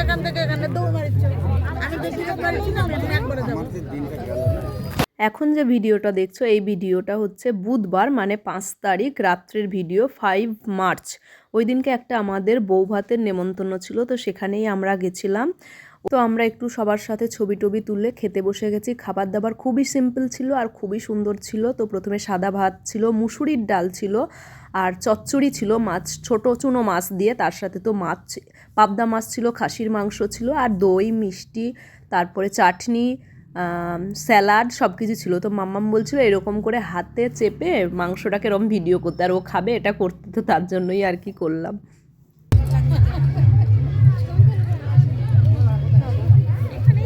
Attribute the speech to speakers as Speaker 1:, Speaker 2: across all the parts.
Speaker 1: এখান থেকে এখানে দৌড় মারিচ্ছ। আমি বেশি লোক মারিছি না, আমি একবারে যাবো।
Speaker 2: এখন যে ভিডিওটা দেখছো এই ভিডিওটা হচ্ছে বুধবার মানে 5 তারিখ রাত্রের ভিডিও, 5 মার্চ। ওই দিনকে একটা আমাদের বৌভাতের নেমন্তন্ন ছিল, তো সেখানেই আমরা গেছিলাম। তো আমরা একটু সবার সাথে ছবি টবি তুলে খেতে বসে গেছি। খাবার দাবার খুবই সিম্পল ছিল আর খুবই সুন্দর ছিল। তো প্রথমে সাদা ভাত ছিল, মুসুরির ডাল ছিল, আর চচ্চড়ি ছিল মাছ, ছোটো চুনো মাছ দিয়ে, তার সাথে তো মাছ পাবদা মাছ ছিল, খাসির মাংস ছিল, আর দই মিষ্টি, তারপরে চাটনি, স্যালাড সব কিছু ছিল। তো মাম্মাম বলছিল এরকম করে হাতে চেপে মাংসটাকে এরকম ভিডিও করতে, আর ও খাবে এটা করতে, তো তার জন্যই আর কি করলাম।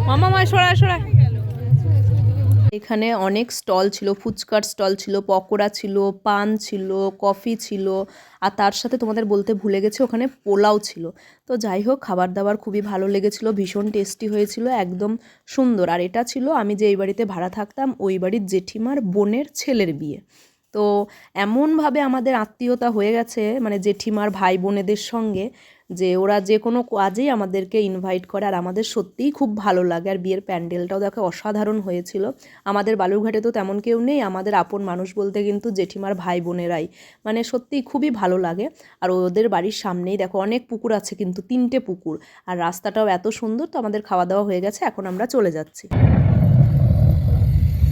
Speaker 2: মামা সরা সরা। এখানে অনেক স্টল ছিল, ফুচকার স্টল ছিল, পকোড়া ছিল, পান ছিল, কফি ছিল, আর তার সাথে তোমাদের বলতে ভুলে গেছি ওখানে পোলাও ছিল। তো যাই হোক, খাবার দাবার খুবই ভালো লেগেছিল, ভীষণ টেস্টি হয়েছিল, একদম সুন্দর। আর এটা ছিল আমি যে এই বাড়িতে ভাড়া থাকতাম ওই বাড়ির জেঠিমার বোনের ছেলের বিয়ে। তো এমনভাবে আমাদের আত্মীয়তা হয়ে গেছে মানে জেঠিমার ভাই বোনেদের সঙ্গে, যে ওরা যে কোনো কাজেই আমাদেরকে ইনভাইট করে, আর আমাদের সত্যিই খুব ভালো লাগে। আর বিয়ের প্যান্ডেলটাও দেখো অসাধারণ হয়েছিল। আমাদের বালুরঘাটে তো তেমন কেউ নেই, আমাদের আপন মানুষ বলতে কিন্তু জেঠিমার ভাই বোনেরাই, মানে সত্যিই খুবই ভালো লাগে। আর ওদের বাড়ির সামনেই দেখো অনেক পুকুর আছে, কিন্তু 3টে পুকুর, আর রাস্তাটাও এত সুন্দর। তো আমাদের খাওয়া দাওয়া হয়ে গেছে, এখন আমরা চলে যাচ্ছি।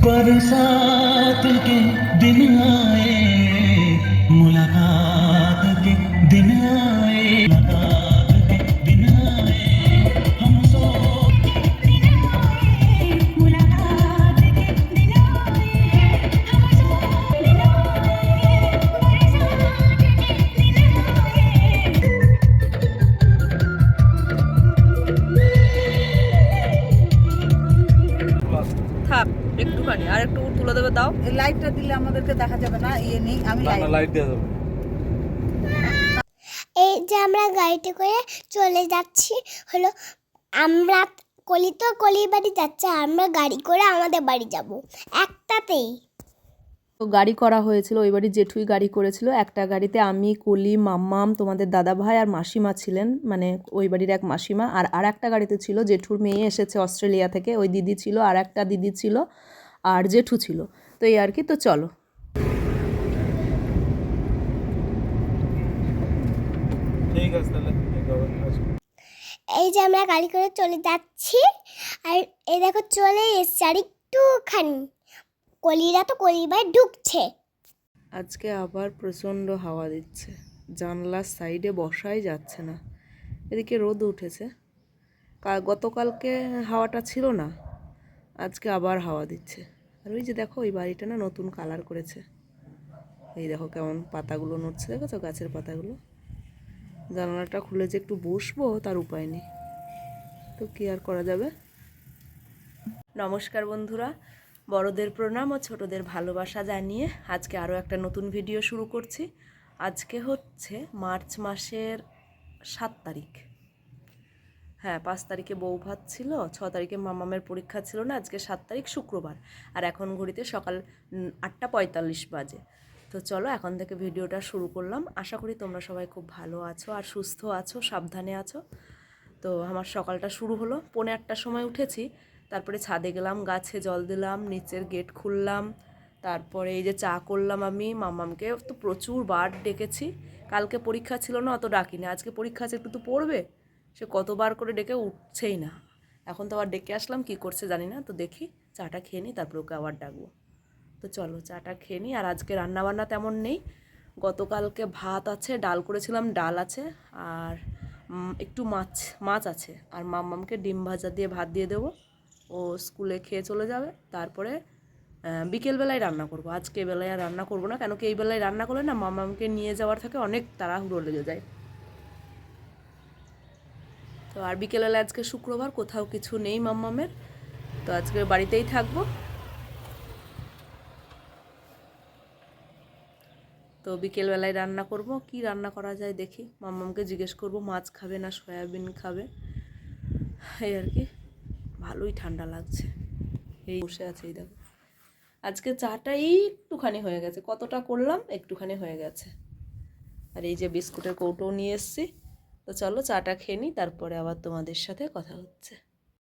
Speaker 2: बरसात के दिन आए, मुलाकात के दिन आए, मुलाकात के दिन आए, हम सो मुलाकात के दिन आए, हम सो থাক একটুখানি, আর একটু তুলে দেবে দাও।
Speaker 1: এই লাইটটা দিলে আমাদেরকে দেখা যাবে না, ইয়ে নেই, আমি
Speaker 3: লাইট দিয়ে দেবো।
Speaker 4: এই যে আমরা গাড়িতে করে চলে যাচ্ছি হলো, আমরা কলির বাড়ি যাচ্ছি, আমরা গাড়ি করে আমাদের বাড়ি যাব একটাতেই।
Speaker 2: তো গাড়ি করা হয়েছিল, ওই বাড়ির জেঠুই গাড়ি করেছিল। একটা গাড়িতে আমি, কলি, মাম্মাম, তোমাদের দাদা ভাই আর মাসিমা ছিলেন, মানে ওই বাড়ির এক মাসিমা। আর একটা গাড়িতে ছিল জেঠুর মেয়ে এসেছে অস্ট্রেলিয়া থেকে, ওই দিদি ছিল, আর একটা দিদি ছিল, আর জেঠু ছিল। তো এই আর কি। তো চলো।
Speaker 3: ঠিক আছে তাহলে
Speaker 4: এই যে আমরা গাড়ি করে চলে যাচ্ছি, আর এই দেখো চলে এসছি আর একটুখানি কলির বাড়ি ঢুকছে।
Speaker 2: আজকে আবার প্রচণ্ড হাওয়া দিচ্ছে, জানলার সাইডে বসাই যাচ্ছে না। এদিকে রোদ উঠেছে, গতকালকে হাওয়াটা ছিল না, আজকে আবার হাওয়া দিচ্ছে। আর ওই যে দেখো ওই বাড়িটা না নতুন কালার করেছে, এই দেখো কেমন পাতাগুলো নড়ছে, দেখেছো গাছের পাতাগুলো। জানালাটা খুলে যে একটু বসবো তার উপায় নেই, তো কি আর করা যাবে। নমস্কার বন্ধুরা, বড়দের প্রণাম ও ছোটদের ভালোবাসা জানিয়ে আজকে আরও একটা নতুন ভিডিও শুরু করছি। আজকে হচ্ছে মার্চ মাসের 7 তারিখ। হ্যাঁ, 5 তারিখে বউ ভাত ছিল, 6 তারিখে মামামের পরীক্ষা ছিল না, আজকে 7 তারিখ শুক্রবার। আর এখন ঘড়িতে সকাল 8টা 45 বাজে। তো চলো এখন থেকে ভিডিওটা শুরু করলাম। আশা করি তোমরা সবাই খুব ভালো আছো আর সুস্থ আছো, সাবধানে আছো। তো আমার সকালটা শুরু হলো, 8:45টার সময় উঠেছি, তারপরে ছাদে গেলাম, গাছে জল দিলাম, নিচের গেট খুললাম, তারপরে এই যে চা করলাম। আমি মামামকে তো প্রচুর বার ডেকেছি, কালকে পরীক্ষা ছিল না অত ডাকিনি, আজকে পরীক্ষা আছে একটু তো পড়বে, সে কতবার করে ডেকে উঠছেই না। এখন তো আবার ডেকে আসলাম, কি করছে জানি না। তো দেখি চাটা খেয়ে নিই, তারপরে ওকে আবার ডাকবো। তো চলো চাটা খেয়ে নিই। আর আজকে রান্নাবান্না তেমন নেই, গতকালকে ভাত আছে, ডাল করেছিলাম, ডাল আছে, আর একটু মাছ আছে, আর মাম্মামকে ডিম ভাজা দিয়ে ভাত দিয়ে দেবো, ও স্কুলে খেয়ে চলে যাবে। তারপরে বিকেলবেলায় রান্না করব, আজকে বেলায় আর রান্না করবো না, কেন কি এই বেলায় রান্না করলে না মাম্মামকে নিয়ে যাওয়ার থেকে অনেক তাড়াহুড়ো লেগে যায়। তো আর বিকেলবেলা আজকে শুক্রবার, কোথাও কিছু নেই মাম্মামের, তো আজকে বাড়িতেই থাকবো। তো বিকেলবেলায় রান্না করব, কি রান্না করা যায় দেখি, মাম্মামকে জিজ্ঞেস করব মাছ খাবে না সয়াবিন খাবে, এই আর কি। ভালোই ঠান্ডা লাগছে, এই বসে আছে। এই দেখো আজকে চাটা একটুখানি হয়ে গেছে, কতটা করলাম একটুখানি হয়ে গেছে। আর এই যে বিস্কুটের কৌটো নিয়ে এসেছি, তো চলো চাটা খেয়ে নিই, তারপরে আবার তোমাদের সাথে কথা হচ্ছে।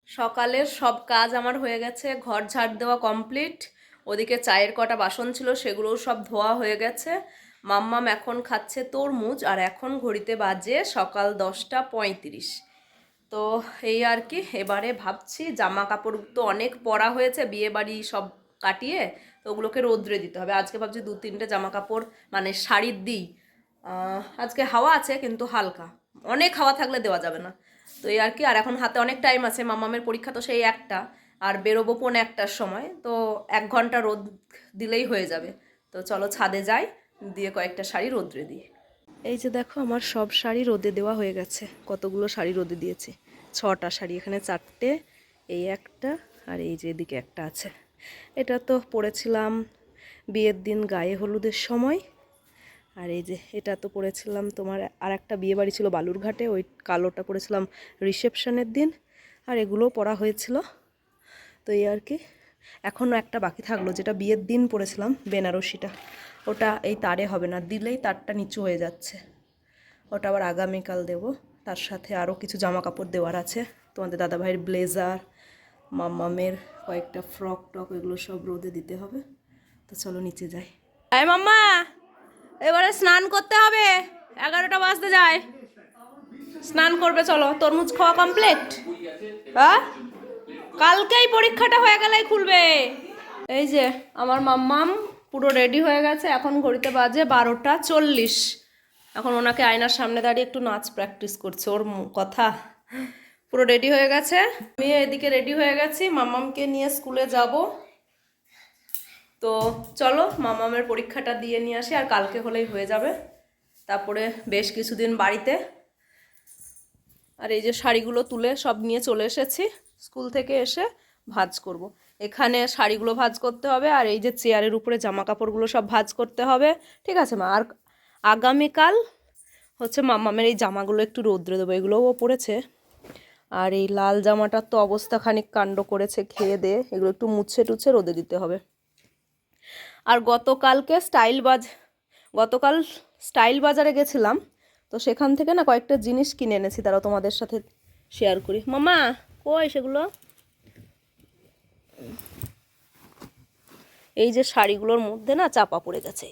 Speaker 2: সকালের সব কাজ আমার হয়ে গেছে, ঘর ঝাড় দেওয়া কমপ্লিট, ওদিকে চায়ের কটা বাসন ছিল সেগুলোও সব ধোয়া হয়ে গেছে। মাম্মাম এখন খাচ্ছে তরমুজ, আর এখন ঘড়িতে বাজে সকাল 10:35। তো এই আর কি, এবারে ভাবছি জামা কাপড় তো অনেক পরা হয়েছে, বিয়ে বাড়ি সব কাটিয়ে, তো ওগুলোকে রোদ্রে দিতে হবে। আজকে ভাবছি 2-3টে জামা কাপড় মানে শাড়ির দিই। আজকে হাওয়া আছে কিন্তু হালকা, অনেক হাওয়া থাকলে দেওয়া যাবে না। তো এই আর কি, আর এখন হাতে অনেক টাইম আছে, মামামের পরীক্ষা তো সেই 1টা, আর বেরোবো 1:45-র সময়, তো 1 ঘন্টা রোদ দিলেই হয়ে যাবে। তো চলো ছাদে যাই, দিয়ে কয়েকটা শাড়ি রোদ্রে দিই। এই যে দেখো আমার সব শাড়ি রোদে দেওয়া হয়ে গেছে। কতগুলো শাড়ি রোদে দিয়েছি, 6টা শাড়ি, এখানে 4টে, এই একটা, আর এই যে এদিকে একটা আছে। এটা তো পরেছিলাম বিয়ের দিন গায়ে হলুদের সময়, আর এই যে এটা তো পরেছিলাম তোমার আর একটা বিয়ে বাড়ি ছিল বালুরঘাটে, ওই কালোটা পরেছিলাম রিসেপশনের দিন, আর এগুলোও পরা হয়েছিল। তো এই আর কি, এখনও একটা বাকি থাকলো যেটা বিয়ের দিন পরেছিলাম, বেনারসিটা, ওটা এই তারে হবে না, দিলেই তারটা নিচু হয়ে যাচ্ছে, ওটা আবার আগামীকাল দেব। তার সাথে আরও কিছু জামা কাপড় দেওয়ার আছে, তোমাদের দাদাভাইয়ের ব্লেজার, মাম্মামের কয়েকটা ফ্রক টক, এগুলো সব রোদে দিতে হবে। তো চলো নিচে যাই। আয় মাম্মা, এবারে স্নান করতে হবে, 11টা বাজতে যায়, স্নান করবে চলো। তরমুজ খাওয়া কমপ্লিট? হ্যাঁ, কালকেই পরীক্ষাটা হয়ে গেলেই খুলবে। এই যে আমার মাম্মাম পুরো রেডি হয়ে গেছে, এখন ঘড়িতে বাজে 12:40। এখন ওনাকে আয়নার সামনে দাঁড়িয়ে একটু নাচ প্র্যাকটিস করছে, ওর কথা। পুরো রেডি হয়ে গেছে, আমি এদিকে রেডি হয়ে গেছি, মাম্মামকে নিয়ে স্কুলে যাব। তো চলো মাম্মামের পরীক্ষাটা দিয়ে নিয়ে আসি, আর কালকে হলেই হয়ে যাবে, তারপরে বেশ কিছুদিন বাড়িতে। আর এই যে শাড়িগুলো তুলে সব নিয়ে চলে এসেছি, স্কুল থেকে এসে ভাঁজ করব। এখানে শাড়িগুলো ভাঁজ করতে হবে, আর এই যে চেয়ারের উপরে জামা কাপড়গুলো সব ভাঁজ করতে হবে, ঠিক আছে মা? আর আগামীকাল হচ্ছে মাম্মামের এই জামাগুলো একটু রোদ্রে দেবো, এগুলোও ও পরেছে। আর এই লাল জামাটার তো অবস্থা খানিক কাণ্ড করেছে খেয়ে দিয়ে, এগুলো একটু মুছে টুছে রোদে দিতে হবে। আর গতকাল স্টাইল বাজারে গেছিলাম, তো সেখান থেকে না কয়েকটা জিনিস কিনে এনেছি, তারা তোমাদের সাথে শেয়ার করি। মামা কই সেগুলো? এই যে শাড়িগুলোর মধ্যে না চাপা পড়ে গেছে,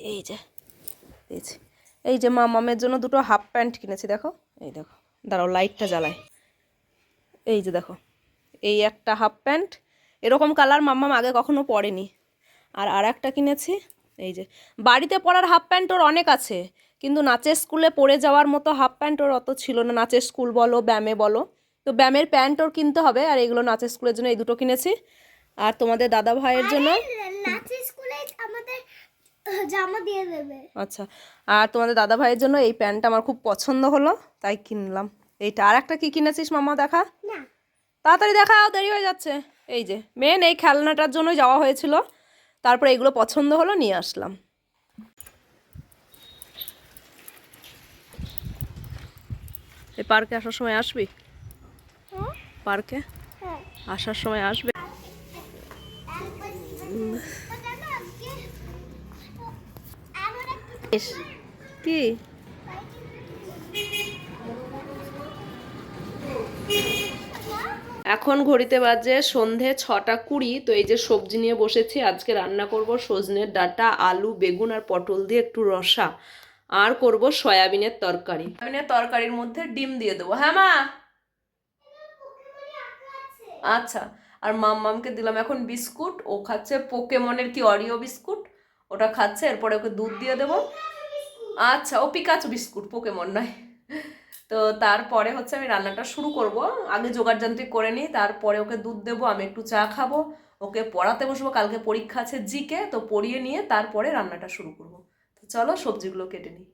Speaker 2: এই যে মামামের জন্য 2টো হাফ প্যান্ট কিনেছি, দেখো, এই দেখো, দাঁড়াও লাইটটা জ্বালাই। এই যে দেখো, এই একটা হাফ প্যান্ট, এরকম কালার মাম্মাম আগে কখনো পরেনি। আর একটা কিনেছি, এই যে বাড়িতে পরার হাফ প্যান্ট ওর অনেক আছে, কিন্তু নাচের স্কুলে পরে যাওয়ার মতো হাফ প্যান্ট ওর অত ছিল না, নাচের স্কুল বলো ব্যায়ামে বলো, তো ব্যায়ামের প্যান্ট ওর কিনতে হবে। আর এগুলো নাচের স্কুলের জন্য এই 2টো কিনেছি। আর তোমাদের দাদা ভাইয়ের জন্য
Speaker 4: নাচের স্কুলে আমাদের জামা দিয়ে দেবে।
Speaker 2: আচ্ছা, আর তোমাদের দাদা ভাইয়ের জন্য এই প্যান্টটা আমার খুব পছন্দ হলো, তাই কিনলাম এইটা। আর একটা কি কিনেছিস মামা, দেখা,
Speaker 4: না
Speaker 2: তাড়াতাড়ি দেখাও, দেরি হয়ে যাচ্ছে। এই যে মেন এই খেলনাটার জন্যই যাওয়া হয়েছিল, তারপরে এগুলো পছন্দ হলো নিয়ে আসলাম। এই পার্কে আসার সময় আসবি? পার্কে আসার সময় আসবে? কি এখন ঘড়িতে বাজে সন্ধে 6:20। তো এই যে সবজি নিয়ে বসেছি, আজকে রান্না করব সজনের ডাঁটা, আলু, বেগুন আর পটল দিয়ে একটু রসা, আর করব সয়াবিনের তরকারি। সয়াবিনের তরকারির মধ্যে ডিম দিয়ে দেবো। হ্যাঁ মা, আচ্ছা। আর মাম্মামকে দিলাম এখন বিস্কুট, ও খাচ্ছে পোকেমনের কি অরিও বিস্কুট, ওটা খাচ্ছে, এরপরে ওকে দুধ দিয়ে দেবো। আচ্ছা, ও পিকাচু বিস্কুট, পোকেমন নয়। তো তারপরে হচ্ছে আমি রান্নাটা শুরু করব, আগে জোগাড়যন্ত্রী করে নিই, তারপরে ওকে দুধ দেবো, আমি একটু চা খাবো, ওকে পড়াতে বসবো, কালকে পরীক্ষা আছে জিকে, তো পড়িয়ে নিয়ে তারপরে রান্নাটা শুরু করব। তো চলো সবজিগুলো কেটে নিই।